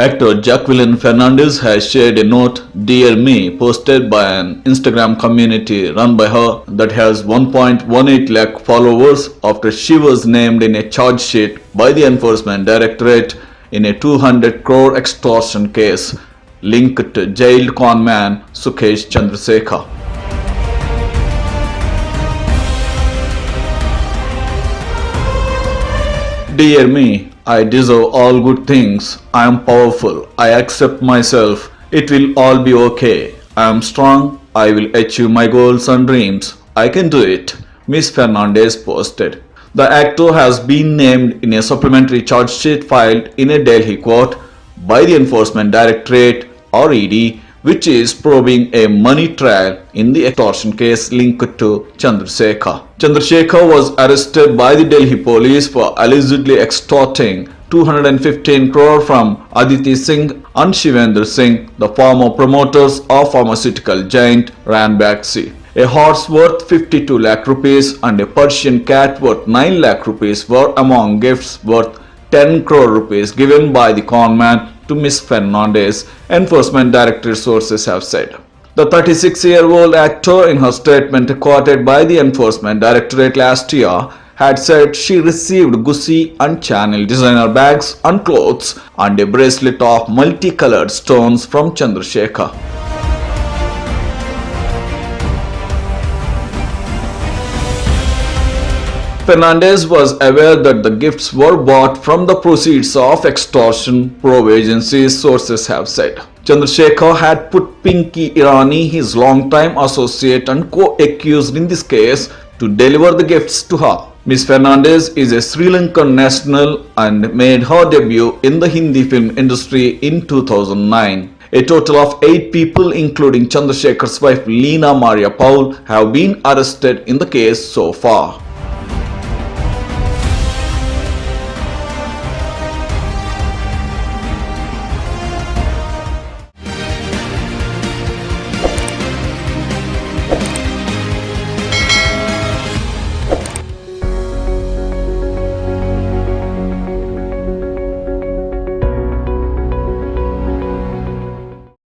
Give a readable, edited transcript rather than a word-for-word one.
Actor Jacqueline Fernandez has shared a note, "Dear Me," posted by an Instagram community run by her that has 1.18 lakh followers after she was named in a charge sheet by the Enforcement Directorate in a 200 crore extortion case linked to jailed conman Sukesh Chandrasekhar. Dear me, I deserve all good things. I am powerful. I accept myself. It will all be okay. I am strong. I will achieve my goals and dreams. I can do it, Ms. Fernandez posted. The actor has been named in a supplementary charge sheet filed in a Delhi court by the Enforcement Directorate or ED, which is probing a money trial in the extortion case linked to Chandrasekhar. Chandrasekhar was arrested by the Delhi police for allegedly extorting 215 crore from Aditi Singh and Shivendra Singh, the former promoters of pharmaceutical giant Ranbaxy. A horse worth 52 lakh rupees and a Persian cat worth 9 lakh rupees were among gifts worth 10 crore rupees given by the conman to Ms. Fernandez, Enforcement Directorate sources have said. The 36-year-old actor, in her statement quoted by the Enforcement Directorate last year, had said she received Gucci and Chanel designer bags and clothes and a bracelet of multicolored stones from Chandrasekhar. Fernandez was aware that the gifts were bought from the proceeds of extortion, probe agencies sources have said. Chandrasekhar had put Pinky Irani, his longtime associate and co-accused in this case, to deliver the gifts to her. Ms. Fernandez is a Sri Lankan national and made her debut in the Hindi film industry in 2009. A total of 8 people, including Chandrasekhar's wife Leena Maria Paul, have been arrested in the case so far.